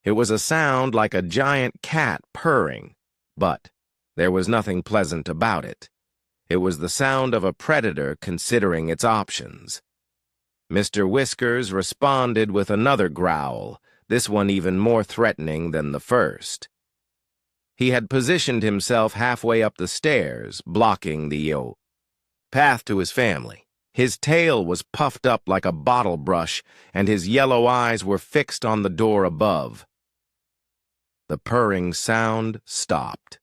Speaker 1: It was a sound like a giant cat purring, but there was nothing pleasant about it. It was the sound of a predator considering its options. Mr. Whiskers responded with another growl, this one even more threatening than the first. He had positioned himself halfway up the stairs, blocking the path to his family. His tail was puffed up like a bottle brush, and his yellow eyes were fixed on the door above. The purring sound stopped.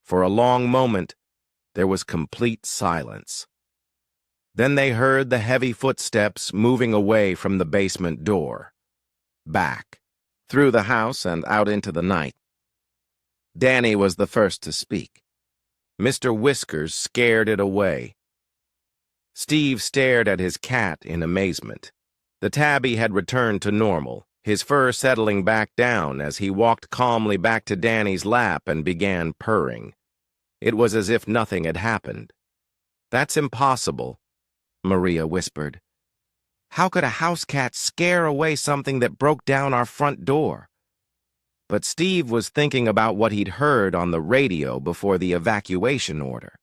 Speaker 1: For a long moment, there was complete silence. Then they heard the heavy footsteps moving away from the basement door. Back, through the house and out into the night. Danny was the first to speak. Mr. Whiskers scared it away. Steve stared at his cat in amazement. The tabby had returned to normal, his fur settling back down as he walked calmly back to Danny's lap and began purring. It was as if nothing had happened. "That's impossible," Maria whispered. "How could a house cat scare away something that broke down our front door?" but Steve was thinking about what he'd heard on the radio before the evacuation order.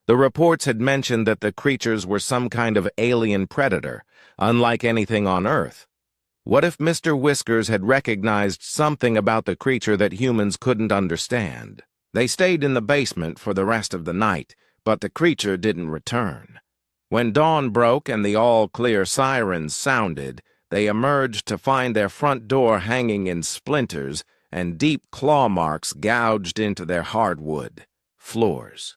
Speaker 1: The reports had mentioned that the creatures were some kind of alien predator, unlike anything on Earth. What if Mr. Whiskers had recognized something about the creature that humans couldn't understand? They stayed in the basement for the rest of the night, but the creature didn't return. When dawn broke and the all-clear sirens sounded, they emerged to find their front door hanging in splinters and deep claw marks gouged into their hardwood floors.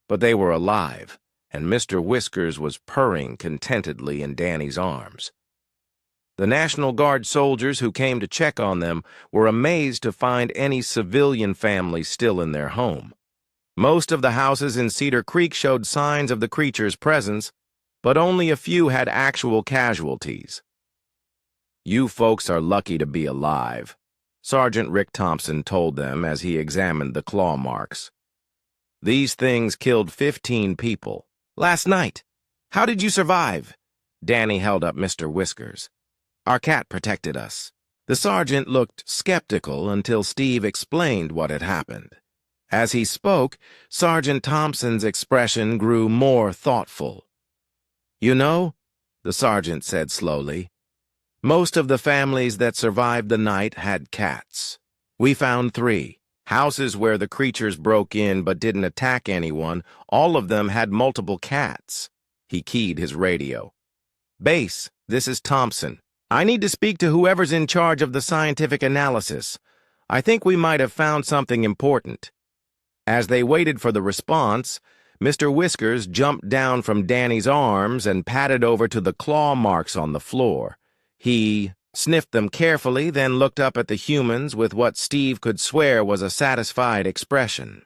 Speaker 1: But they were alive, and Mr. Whiskers was purring contentedly in Danny's arms. The National Guard soldiers who came to check on them were amazed to find any civilian families still in their home. Most of the houses in Cedar Creek showed signs of the creature's presence, but only a few had actual casualties. "You folks are lucky to be alive," Sergeant Rick Thompson told them as he examined the claw marks. "These things killed 15 people. Last night. How did you survive?" Danny held up Mr. Whiskers. "Our cat protected us." The sergeant looked skeptical until Steve explained what had happened. As he spoke, Sergeant Thompson's expression grew more thoughtful. "You know," the sergeant said slowly, "most of the families that survived the night had cats. We found 3. Houses where the creatures broke in but didn't attack anyone, all of them had multiple cats." He keyed his radio. "Base, this is Thompson. I need to speak to whoever's in charge of the scientific analysis. I think we might have found something important." As they waited for the response, Mr. Whiskers jumped down from Danny's arms and padded over to the claw marks on the floor. He sniffed them carefully, then looked up at the humans with what Steve could swear was a satisfied expression.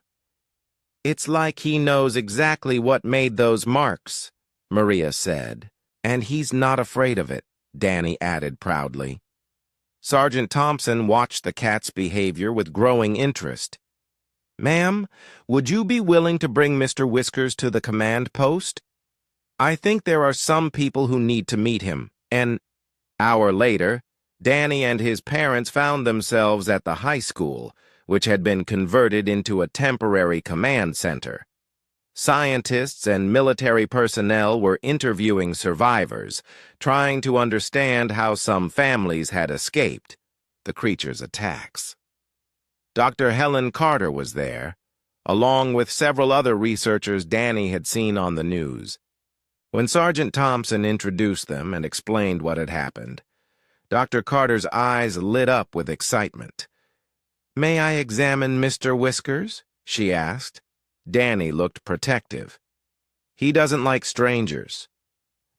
Speaker 1: "It's like he knows exactly what made those marks," Maria said. "And he's not afraid of it," Danny added proudly. Sergeant Thompson watched the cat's behavior with growing interest. "Ma'am, would you be willing to bring Mr. Whiskers to the command post? I think there are some people who need to meet him." An hour later, Danny and his parents found themselves at the high school, which had been converted into a temporary command center. Scientists and military personnel were interviewing survivors, trying to understand how some families had escaped the creature's attacks. Dr. Helen Carter was there, along with several other researchers Danny had seen on the news. When Sergeant Thompson introduced them and explained what had happened, Dr. Carter's eyes lit up with excitement. "May I examine Mr. Whiskers?" she asked. Danny looked protective. He doesn't like strangers.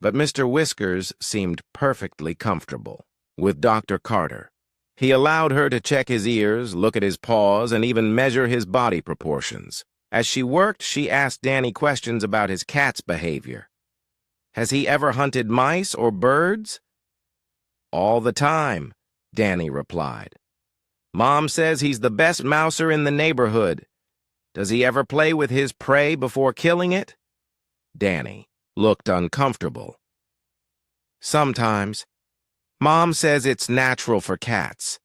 Speaker 1: But Mr. Whiskers seemed perfectly comfortable with Dr. Carter. He allowed her to check his ears, look at his paws, and even measure his body proportions. As she worked, she asked Danny questions about his cat's behavior. "Has he ever hunted mice or birds?" "All the time," Danny replied. "Mom says he's the best mouser in the neighborhood. Does he ever play with his prey before killing it?" Danny looked uncomfortable. "Sometimes. Mom says it's natural for cats."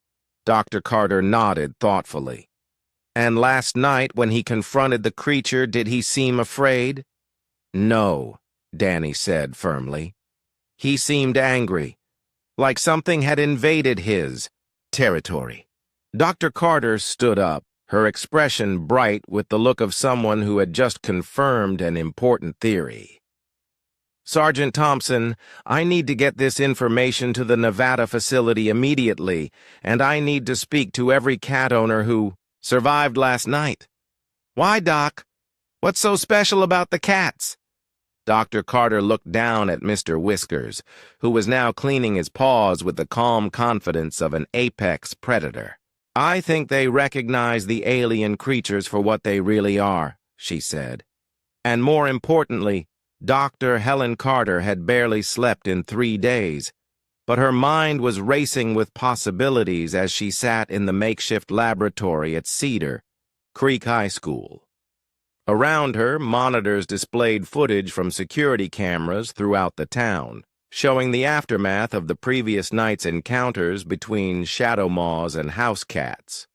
Speaker 1: Dr. Carter nodded thoughtfully. "And last night, when he confronted the creature, did he seem afraid?" "No," Danny said firmly. "He seemed angry, like something had invaded his territory." Dr. Carter stood up, her expression bright with the look of someone who had just confirmed an important theory. "Sergeant Thompson, I need to get this information to the Nevada facility immediately, and I need to speak to every cat owner who survived last night." "Why, Doc? What's so special about the cats?" Dr. Carter looked down at Mr. Whiskers, who was now cleaning his paws with the calm confidence of an apex predator. "I think they recognize the alien creatures for what they really are," she said. And more importantly, Dr. Helen Carter had barely slept in 3 days, but her mind was racing with possibilities as she sat in the makeshift laboratory at Cedar Creek High School. Around her, monitors displayed footage from security cameras throughout the town. showing the aftermath of the previous night's encounters between shadow maws and house cats.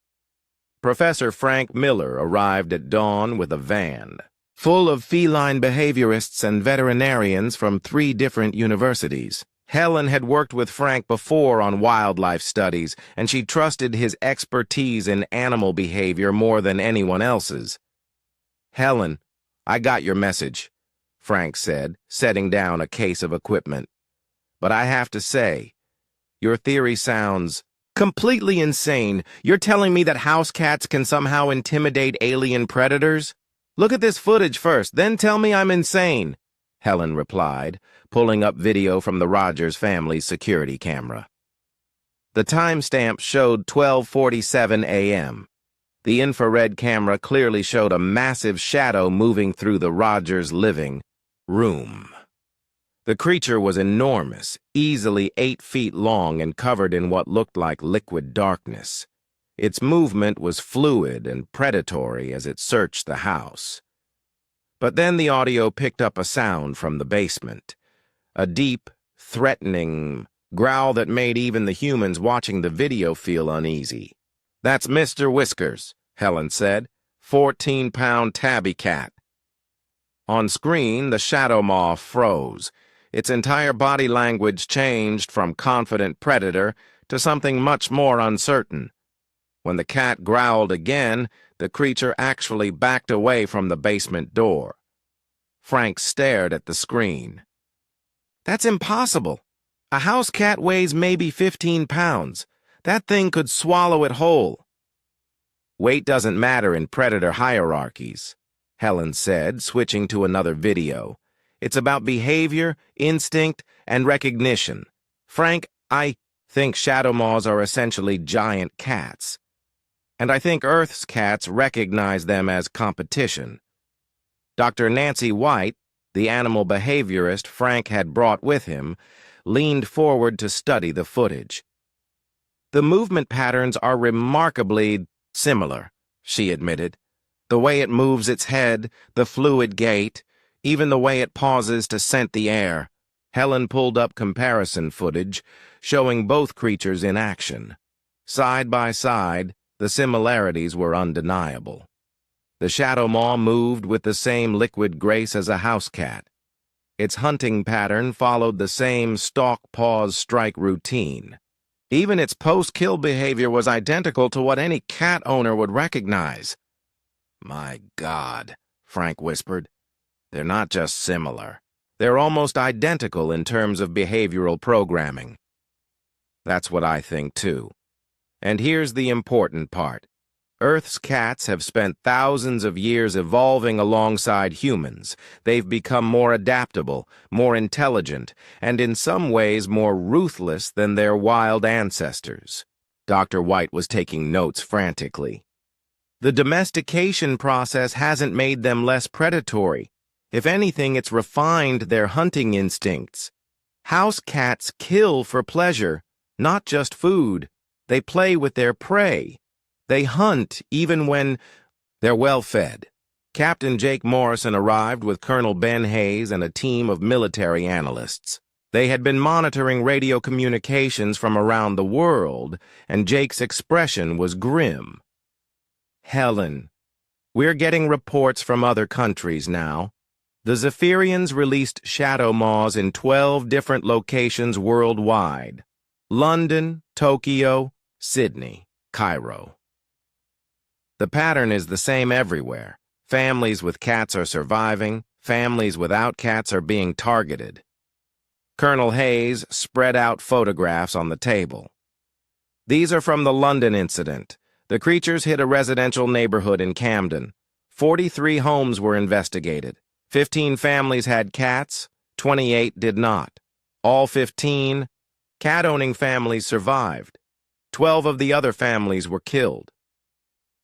Speaker 1: Professor Frank Miller arrived at dawn with a van full of feline behaviorists and veterinarians from 3 different universities. Helen had worked with Frank before on wildlife studies, and she trusted his expertise in animal behavior more than anyone else's. "Helen, I got your message," Frank said, setting down a case of equipment. "But I have to say, your theory sounds completely insane. You're telling me that house cats can somehow intimidate alien predators? Look at this footage first, then tell me I'm insane," Helen replied, pulling up video from the Rogers family's security camera. The timestamp showed 12:47 a.m. The infrared camera clearly showed a massive shadow moving through the Rogers living room. The creature was enormous, easily 8 feet long and covered in what looked like liquid darkness. Its movement was fluid and predatory as it searched the house. But then the audio picked up a sound from the basement. A deep, threatening growl that made even the humans watching the video feel uneasy. "That's Mr. Whiskers," Helen said. 14-pound tabby cat. On screen, the shadow maw froze. Its entire body language changed from confident predator to something much more uncertain. When the cat growled again, the creature actually backed away from the basement door. Frank stared at the screen. "That's impossible. A house cat weighs maybe 15 pounds. That thing could swallow it whole." "Weight doesn't matter in predator hierarchies," Helen said, switching to another video. "It's about behavior, instinct, and recognition. Frank, I think shadow maws are essentially giant cats. And I think Earth's cats recognize them as competition." Dr. Nancy White, the animal behaviorist Frank had brought with him, leaned forward to study the footage. "The movement patterns are remarkably similar," she admitted. "The way it moves its head, the fluid gait, even the way it pauses to scent the air." Helen pulled up comparison footage, showing both creatures in action. Side by side, the similarities were undeniable. The shadow maw moved with the same liquid grace as a house cat. Its hunting pattern followed the same stalk, pause, strike routine. Even its post-kill behavior was identical to what any cat owner would recognize. "My God," Frank whispered. "They're not just similar. They're almost identical in terms of behavioral programming." "That's what I think, too. And here's the important part. Earth's cats have spent thousands of years evolving alongside humans. They've become more adaptable, more intelligent, and in some ways more ruthless than their wild ancestors." Dr. White was taking notes frantically. "The domestication process hasn't made them less predatory. If anything, it's refined their hunting instincts. House cats kill for pleasure, not just food. They play with their prey. They hunt even when they're well fed." Captain Jake Morrison arrived with Colonel Ben Hayes and a team of military analysts. They had been monitoring radio communications from around the world, and Jake's expression was grim. "Helen, we're getting reports from other countries now. The Zephyrians released shadow maws in 12 different locations worldwide: London, Tokyo, Sydney, Cairo. The pattern is the same everywhere. Families with cats are surviving, families without cats are being targeted." Colonel Hayes spread out photographs on the table. "These are from the London incident. The creatures hit a residential neighborhood in Camden. 43 homes were investigated. 15 families had cats, 28 did not. All 15 cat-owning families survived. 12 of the other families were killed."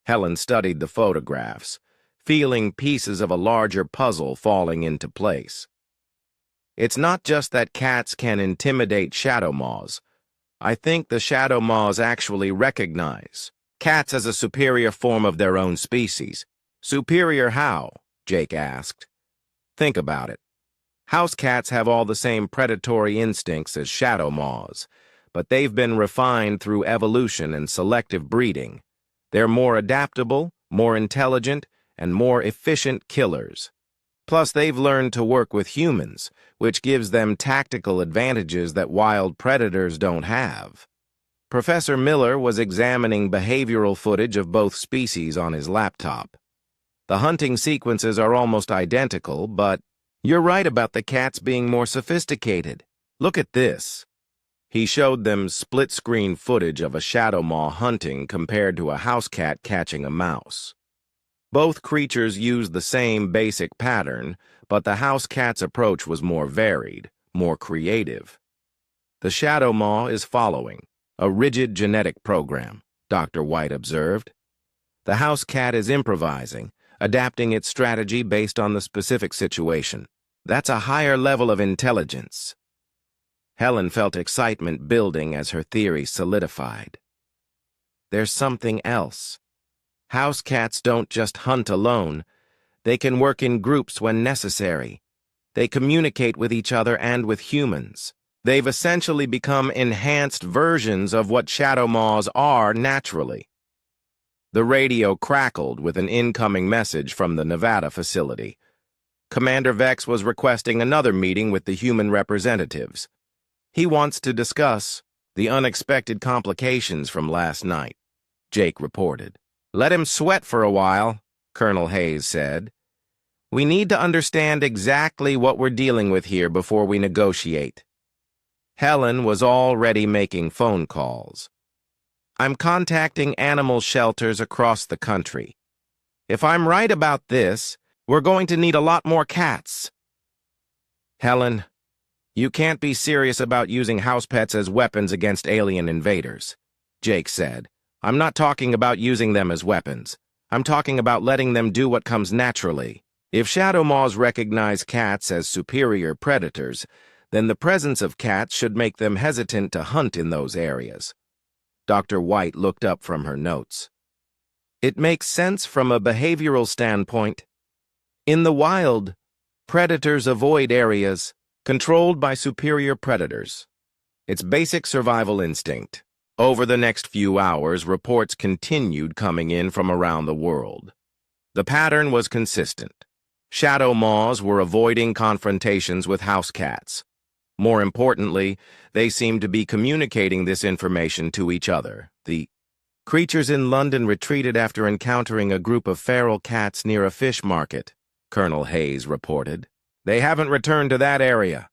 Speaker 1: Helen studied the photographs, feeling pieces of a larger puzzle falling into place. "It's not just that cats can intimidate shadow maws. I think the shadow maws actually recognize cats as a superior form of their own species." "Superior how?" Jake asked. "Think about it. House cats have all the same predatory instincts as shadow moths, but they've been refined through evolution and selective breeding. They're more adaptable, more intelligent, and more efficient killers. Plus, they've learned to work with humans, which gives them tactical advantages that wild predators don't have. Professor Miller was examining behavioral footage of both species on his laptop. The hunting sequences are almost identical, but you're right about the cats being more sophisticated. Look at this. He showed them split-screen footage of a shadow moth hunting compared to a house cat catching a mouse. Both creatures used the same basic pattern, but the house cat's approach was more varied, more creative. The shadow moth is following a rigid genetic program, Dr. White observed. The house cat is improvising, adapting its strategy based on the specific situation. That's a higher level of intelligence. Helen felt excitement building as her theory solidified. There's something else. House cats don't just hunt alone. They can work in groups when necessary. They communicate with each other and with humans. They've essentially become enhanced versions of what shadow moths are naturally. The radio crackled with an incoming message from the Nevada facility. Commander Vex was requesting another meeting with the human representatives. He wants to discuss the unexpected complications from last night, Jake reported. Let him sweat for a while, Colonel Hayes said. We need to understand exactly what we're dealing with here before we negotiate. Helen was already making phone calls. I'm contacting animal shelters across the country. If I'm right about this, we're going to need a lot more cats. Helen, you can't be serious about using house pets as weapons against alien invaders, Jake said. I'm not talking about using them as weapons. I'm talking about letting them do what comes naturally. If shadow moths recognize cats as superior predators, then the presence of cats should make them hesitant to hunt in those areas. Dr. White looked up from her notes. It makes sense from a behavioral standpoint. In the wild, predators avoid areas controlled by superior predators. It's basic survival instinct. Over the next few hours, reports continued coming in from around the world. The pattern was consistent. Shadow moths were avoiding confrontations with house cats. More importantly, they seemed to be communicating this information to each other. The creatures in London retreated after encountering a group of feral cats near a fish market, Colonel Hayes reported. They haven't returned to that area.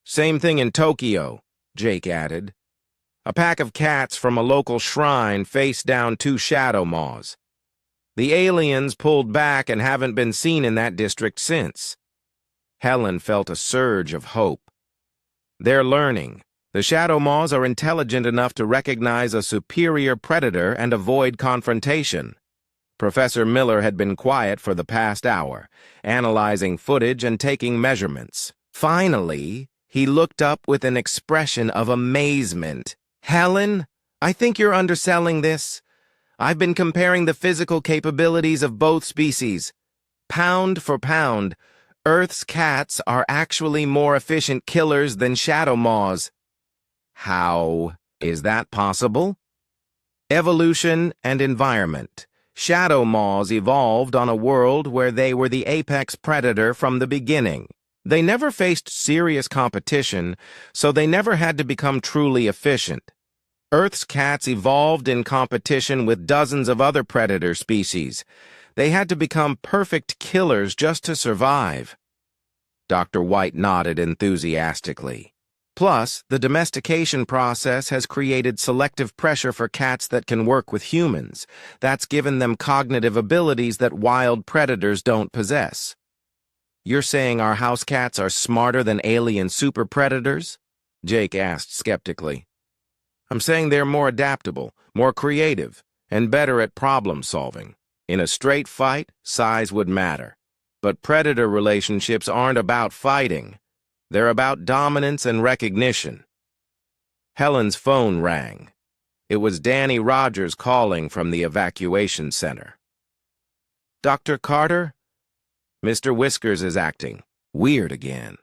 Speaker 1: Same thing in Tokyo, Jake added. A pack of cats from a local shrine faced down 2 shadow moths. The aliens pulled back and haven't been seen in that district since. Helen felt a surge of hope. They're learning. The shadow moths are intelligent enough to recognize a superior predator and avoid confrontation. Professor Miller had been quiet for the past hour, analyzing footage and taking measurements. Finally, he looked up with an expression of amazement. Helen, I think you're underselling this. I've been comparing the physical capabilities of both species. Pound for pound, Earth's cats are actually more efficient killers than shadow moths. How is that possible? Evolution and environment. Shadow moths evolved on a world where they were the apex predator from the beginning. They never faced serious competition, so they never had to become truly efficient. Earth's cats evolved in competition with dozens of other predator species. They had to become perfect killers just to survive. Dr. White nodded enthusiastically. Plus, the domestication process has created selective pressure for cats that can work with humans. That's given them cognitive abilities that wild predators don't possess. You're saying our house cats are smarter than alien super predators? Jake asked skeptically. I'm saying they're more adaptable, more creative, and better at problem solving. In a straight fight, size would matter. But predator relationships aren't about fighting. They're about dominance and recognition. Helen's phone rang. It was Danny Rogers calling from the evacuation center. Dr. Carter? Mr. Whiskers is acting. Weird again.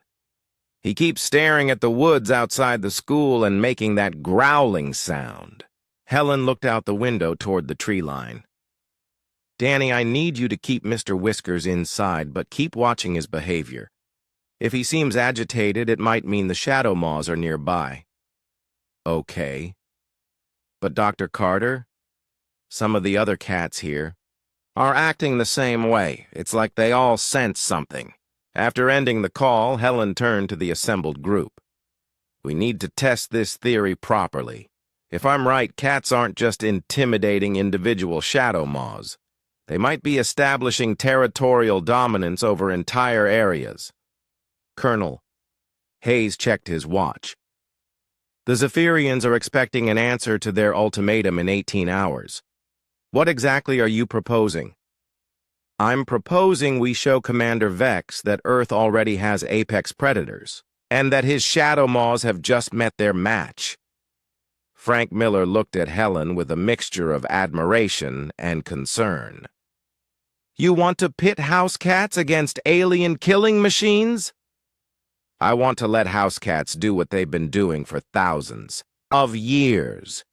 Speaker 1: He keeps staring at the woods outside the school and making that growling sound. Helen looked out the window toward the tree line. Danny, I need you to keep Mr. Whiskers inside, but keep watching his behavior. If he seems agitated, it might mean the shadow maws are nearby. Okay. But Dr. Carter, some of the other cats here, are acting the same way. It's like they all sense something. After ending the call, Helen turned to the assembled group. We need to test this theory properly. If I'm right, cats aren't just intimidating individual shadow maws. They might be establishing territorial dominance over entire areas. Colonel, Hayes checked his watch. The Zephyrians are expecting an answer to their ultimatum in 18 hours. What exactly are you proposing? I'm proposing we show Commander Vex that Earth already has apex predators, and that his shadow maws have just met their match. Frank Miller looked at Helen with a mixture of admiration and concern. You want to pit house cats against alien killing machines? I want to let house cats do what they've been doing for thousands of years.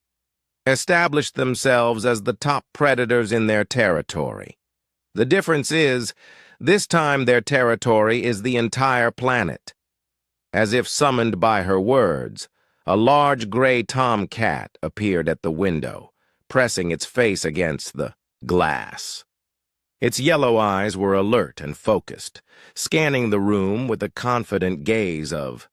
Speaker 1: Establish themselves as the top predators in their territory. The difference is, this time their territory is the entire planet. As if summoned by her words, a large gray tomcat appeared at the window, pressing its face against the glass. Its yellow eyes were alert and focused, scanning the room with the confident gaze of